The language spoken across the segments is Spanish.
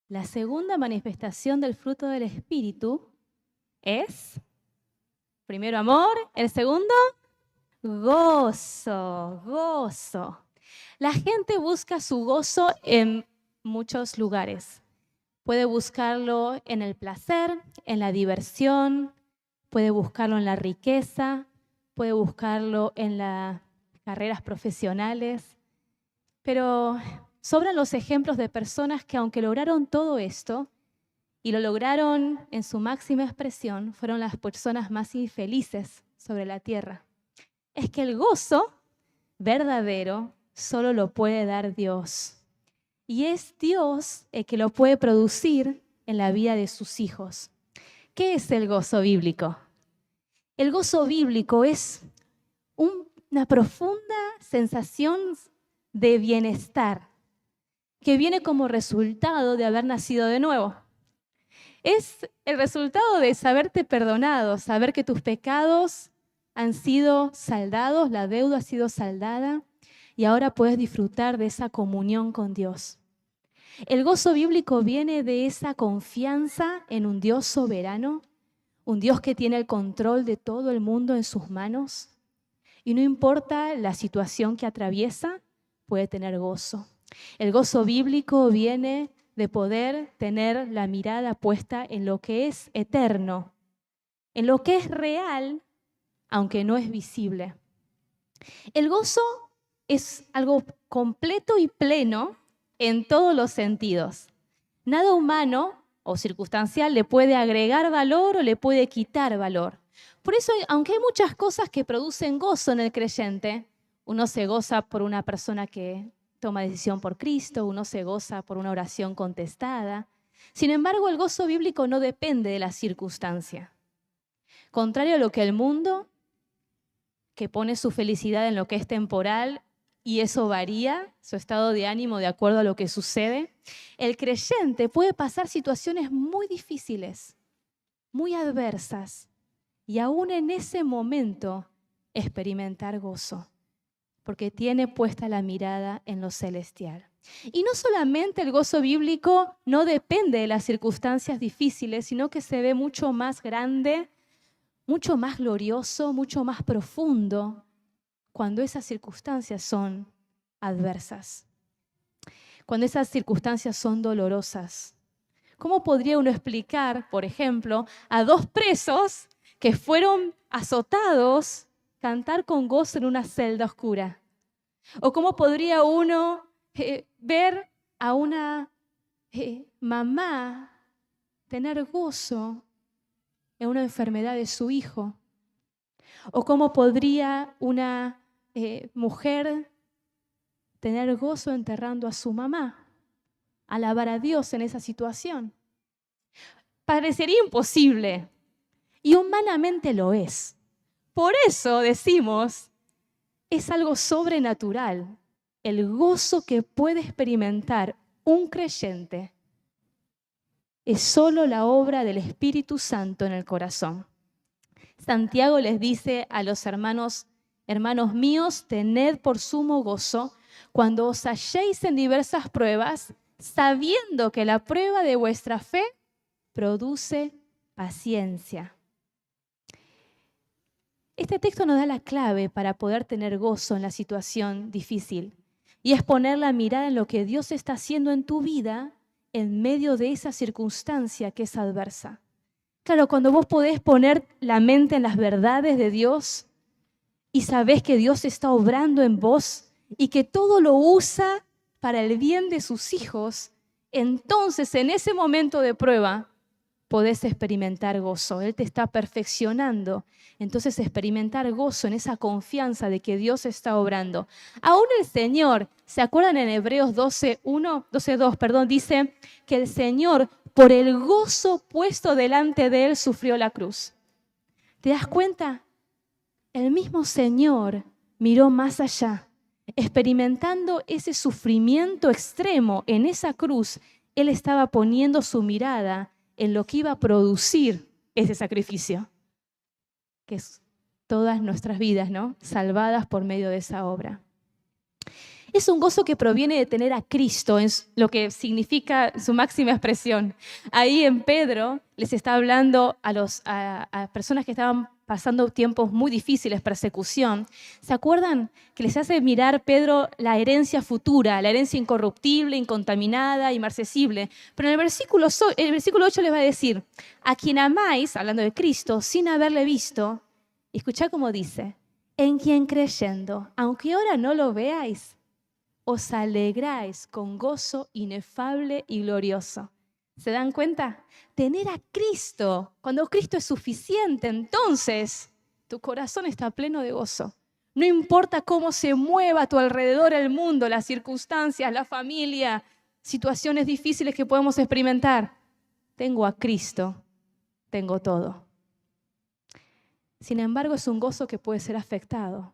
La segunda manifestación del fruto del Espíritu es, primero, amor, el segundo, gozo, gozo. La gente busca su gozo en muchos lugares. Puede buscarlo en el placer, en la diversión, puede buscarlo en la riqueza, puede buscarlo en las carreras profesionales, pero sobran los ejemplos de personas que aunque lograron todo esto y lo lograron en su máxima expresión, fueron las personas más infelices sobre la tierra. Es que el gozo verdadero solo lo puede dar Dios. Y es Dios el que lo puede producir en la vida de sus hijos. ¿Qué es el gozo bíblico? El gozo bíblico es una profunda sensación de bienestar que viene como resultado de haber nacido de nuevo. Es el resultado de saberte perdonado, saber que tus pecados han sido saldados, la deuda ha sido saldada y ahora puedes disfrutar de esa comunión con Dios. El gozo bíblico viene de esa confianza en un Dios soberano, un Dios que tiene el control de todo el mundo en sus manos y no importa la situación que atraviesa, puede tener gozo. El gozo bíblico viene de poder tener la mirada puesta en lo que es eterno, en lo que es real, aunque no es visible. El gozo es algo completo y pleno en todos los sentidos. Nada humano o circunstancial le puede agregar valor o le puede quitar valor. Por eso, aunque hay muchas cosas que producen gozo en el creyente, uno se goza por una persona que toma decisión por Cristo, uno se goza por una oración contestada. Sin embargo, el gozo bíblico no depende de la circunstancia. Contrario a lo que el mundo, que pone su felicidad en lo que es temporal, y eso varía, su estado de ánimo de acuerdo a lo que sucede, el creyente puede pasar situaciones muy difíciles, muy adversas, y aún en ese momento experimentar gozo, porque tiene puesta la mirada en lo celestial. Y no solamente el gozo bíblico no depende de las circunstancias difíciles, sino que se ve mucho más grande, mucho más glorioso, mucho más profundo cuando esas circunstancias son adversas, cuando esas circunstancias son dolorosas. ¿Cómo podría uno explicar, por ejemplo, a dos presos que fueron azotados cantar con gozo en una celda oscura? ¿O cómo podría uno ver a una mamá tener gozo en una enfermedad de su hijo? ¿O cómo podría una mujer tener gozo enterrando a su mamá? Alabar a Dios en esa situación. Parecería imposible y humanamente lo es. Por eso decimos, es algo sobrenatural el gozo que puede experimentar un creyente. Es solo la obra del Espíritu Santo en el corazón. Santiago les dice a los hermanos míos, tened por sumo gozo cuando os halléis en diversas pruebas, sabiendo que la prueba de vuestra fe produce paciencia. Este texto nos da la clave para poder tener gozo en la situación difícil y es poner la mirada en lo que Dios está haciendo en tu vida en medio de esa circunstancia que es adversa. Claro, cuando vos podés poner la mente en las verdades de Dios y sabés que Dios está obrando en vos y que todo lo usa para el bien de sus hijos, entonces en ese momento de prueba podés experimentar gozo. Él te está perfeccionando. Entonces experimentar gozo en esa confianza de que Dios está obrando. Aún el Señor, ¿se acuerdan en Hebreos 12:2, dice que el Señor, por el gozo puesto delante de Él, sufrió la cruz? ¿Te das cuenta? El mismo Señor miró más allá, experimentando ese sufrimiento extremo en esa cruz. Él estaba poniendo su mirada en lo que iba a producir ese sacrificio, que es todas nuestras vidas, ¿no? Salvadas por medio de esa obra. Es un gozo que proviene de tener a Cristo, en lo que significa su máxima expresión. Ahí en Pedro les está hablando a personas que estaban pasando tiempos muy difíciles, persecución. ¿Se acuerdan que les hace mirar Pedro la herencia futura, la herencia incorruptible, incontaminada, inmarcesible? Pero en el versículo 8 les va a decir, a quien amáis, hablando de Cristo, sin haberle visto, escuchá cómo dice, en quien creyendo, aunque ahora no lo veáis, os alegráis con gozo inefable y glorioso. ¿Se dan cuenta? Tener a Cristo, cuando Cristo es suficiente, entonces tu corazón está pleno de gozo. No importa cómo se mueva a tu alrededor el mundo, las circunstancias, la familia, situaciones difíciles que podemos experimentar. Tengo a Cristo, tengo todo. Sin embargo, es un gozo que puede ser afectado.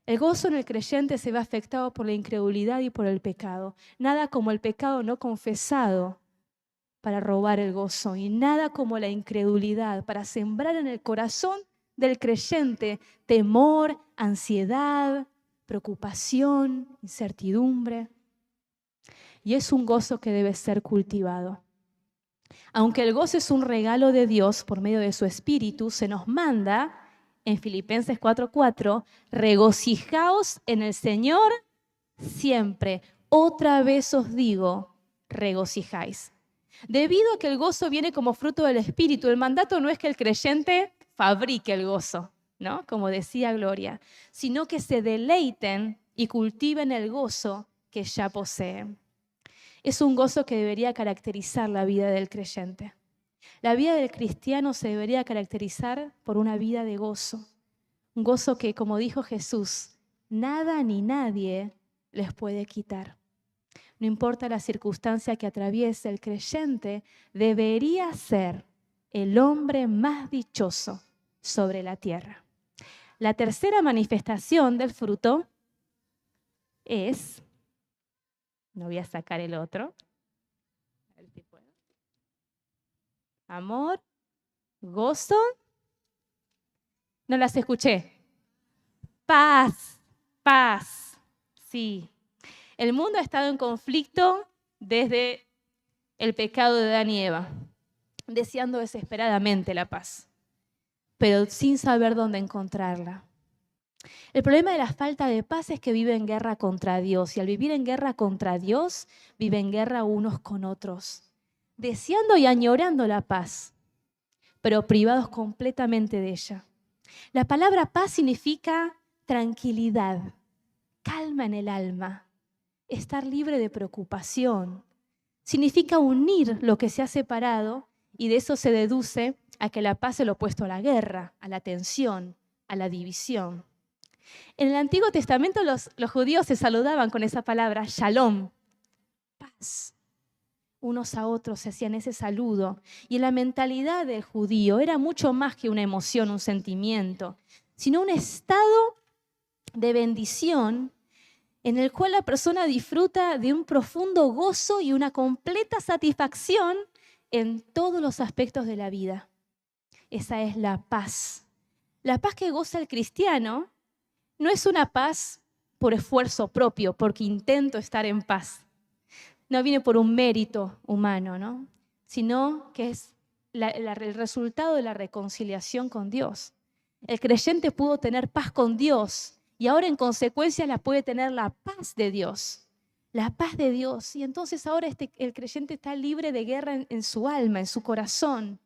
El gozo en el creyente se ve afectado por la incredulidad y por el pecado. Nada como el pecado no confesado para robar el gozo y nada como la incredulidad para sembrar en el corazón del creyente temor, ansiedad, preocupación, incertidumbre. Y es un gozo que debe ser cultivado. Aunque el gozo es un regalo de Dios por medio de su Espíritu, se nos manda en Filipenses 4:4, regocijaos en el Señor siempre. Otra vez os digo, regocijáis. Debido a que el gozo viene como fruto del Espíritu, el mandato no es que el creyente fabrique el gozo, ¿no? Como decía Gloria, sino que se deleiten y cultiven el gozo que ya poseen. Es un gozo que debería caracterizar la vida del creyente. La vida del cristiano se debería caracterizar por una vida de gozo. Un gozo que, como dijo Jesús, nada ni nadie les puede quitar. No importa la circunstancia que atraviese, el creyente debería ser el hombre más dichoso sobre la tierra. La tercera manifestación del fruto es, no voy a sacar el otro, a ver si puedo. Amor, gozo, no las escuché. Paz, paz, sí. El mundo ha estado en conflicto desde el pecado de Adán y Eva, deseando desesperadamente la paz, pero sin saber dónde encontrarla. El problema de la falta de paz es que vive en guerra contra Dios, y al vivir en guerra contra Dios, vive en guerra unos con otros, deseando y añorando la paz, pero privados completamente de ella. La palabra paz significa tranquilidad, calma en el alma, estar libre de preocupación. Significa unir lo que se ha separado y de eso se deduce a que la paz es lo opuesto a la guerra, a la tensión, a la división. En el Antiguo Testamento los judíos se saludaban con esa palabra, shalom, paz. Unos a otros se hacían ese saludo. Y en la mentalidad del judío era mucho más que una emoción, un sentimiento, sino un estado de bendición en el cual la persona disfruta de un profundo gozo y una completa satisfacción en todos los aspectos de la vida. Esa es la paz. La paz que goza el cristiano no es una paz por esfuerzo propio, porque intento estar en paz. No viene por un mérito humano, ¿no? Sino que es el resultado de la reconciliación con Dios. El creyente pudo tener paz con Dios y ahora en consecuencia la puede tener la paz de Dios. La paz de Dios. Y entonces ahora el creyente está libre de guerra en su alma, en su corazón.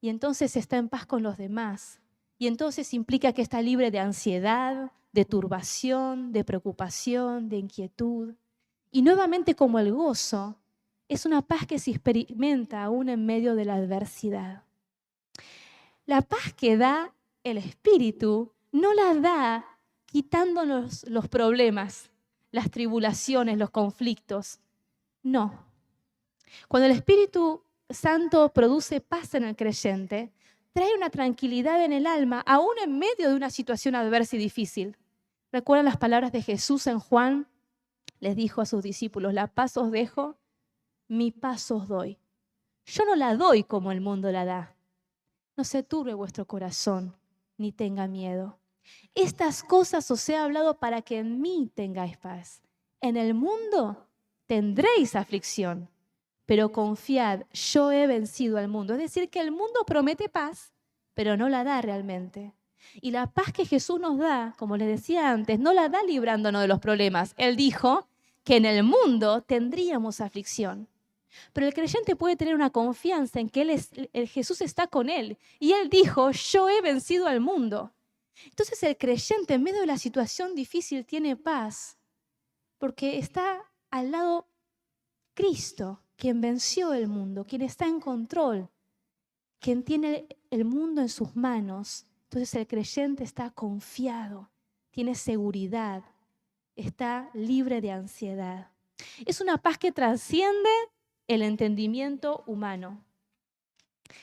Y entonces está en paz con los demás. Y entonces implica que está libre de ansiedad, de turbación, de preocupación, de inquietud. Y nuevamente, como el gozo, es una paz que se experimenta aún en medio de la adversidad. La paz que da el Espíritu no la da quitándonos los problemas, las tribulaciones, los conflictos. No. Cuando el Espíritu Santo produce paz en el creyente, trae una tranquilidad en el alma, aún en medio de una situación adversa y difícil. ¿Recuerdan las palabras de Jesús en Juan? Les dijo a sus discípulos, la paz os dejo, mi paz os doy. Yo no la doy como el mundo la da. No se turbe vuestro corazón, ni tenga miedo. Estas cosas os he hablado para que en mí tengáis paz. En el mundo tendréis aflicción, pero confiad, yo he vencido al mundo. Es decir, que el mundo promete paz, pero no la da realmente. Y la paz que Jesús nos da, como les decía antes, no la da librándonos de los problemas. Él dijo que en el mundo tendríamos aflicción. Pero el creyente puede tener una confianza en que el Jesús está con él. Y él dijo, yo he vencido al mundo. Entonces el creyente en medio de la situación difícil tiene paz porque está al lado Cristo, quien venció el mundo, quien está en control, quien tiene el mundo en sus manos. Entonces el creyente está confiado, tiene seguridad, está libre de ansiedad. Es una paz que trasciende el entendimiento humano,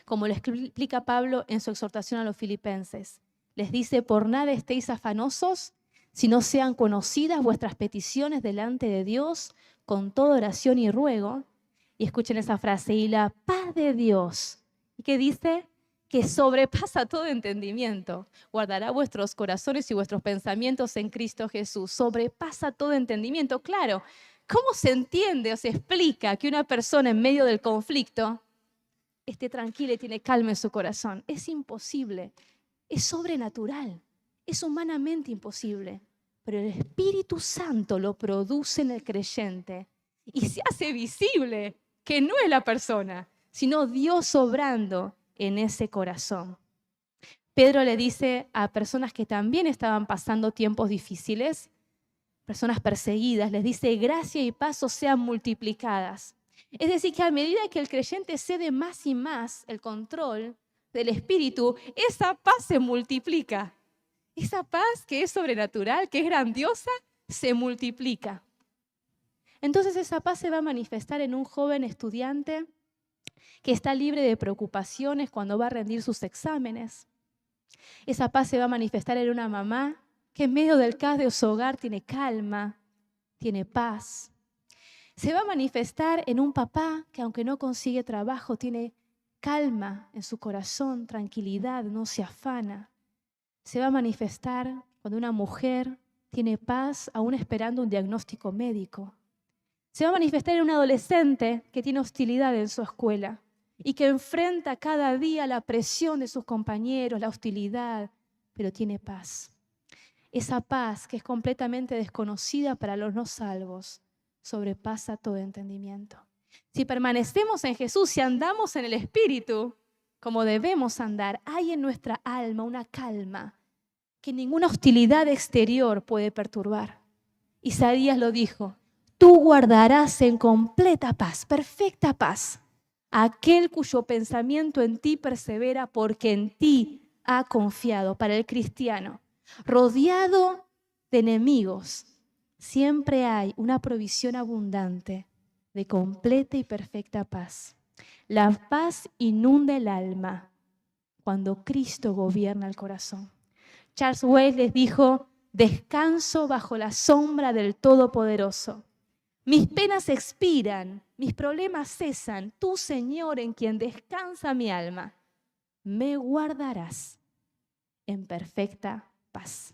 como lo explica Pablo en su exhortación a los filipenses. Les dice, por nada estéis afanosos, si no sean conocidas vuestras peticiones delante de Dios con toda oración y ruego. Y escuchen esa frase, y la paz de Dios, ¿qué dice? Que sobrepasa todo entendimiento. Guardará vuestros corazones y vuestros pensamientos en Cristo Jesús. Sobrepasa todo entendimiento. Claro, ¿cómo se entiende o se explica que una persona en medio del conflicto esté tranquila y tiene calma en su corazón? Es imposible. Es sobrenatural, es humanamente imposible, pero el Espíritu Santo lo produce en el creyente y se hace visible que no es la persona, sino Dios obrando en ese corazón. Pedro le dice a personas que también estaban pasando tiempos difíciles, personas perseguidas, les dice, gracia y paz os sean multiplicadas. Es decir, que a medida que el creyente cede más y más el control del Espíritu, esa paz se multiplica. Esa paz que es sobrenatural, que es grandiosa, se multiplica. Entonces esa paz se va a manifestar en un joven estudiante que está libre de preocupaciones cuando va a rendir sus exámenes. Esa paz se va a manifestar en una mamá que en medio del caos de su hogar tiene calma, tiene paz. Se va a manifestar en un papá que aunque no consigue trabajo, tiene calma en su corazón, tranquilidad, no se afana. Se va a manifestar cuando una mujer tiene paz aún esperando un diagnóstico médico. Se va a manifestar en un adolescente que tiene hostilidad en su escuela y que enfrenta cada día la presión de sus compañeros, la hostilidad, pero tiene paz. Esa paz que es completamente desconocida para los no salvos sobrepasa todo entendimiento. Si permanecemos en Jesús y andamos en el Espíritu, como debemos andar, hay en nuestra alma una calma que ninguna hostilidad exterior puede perturbar. Isaías lo dijo, tú guardarás en completa paz, perfecta paz, a aquel cuyo pensamiento en ti persevera porque en ti ha confiado. Para el cristiano, rodeado de enemigos, siempre hay una provisión abundante de completa y perfecta paz. La paz inunda el alma cuando Cristo gobierna el corazón. Charles Weiss les dijo, descanso bajo la sombra del Todopoderoso. Mis penas expiran, mis problemas cesan. Tú, Señor, en quien descansa mi alma, me guardarás en perfecta paz.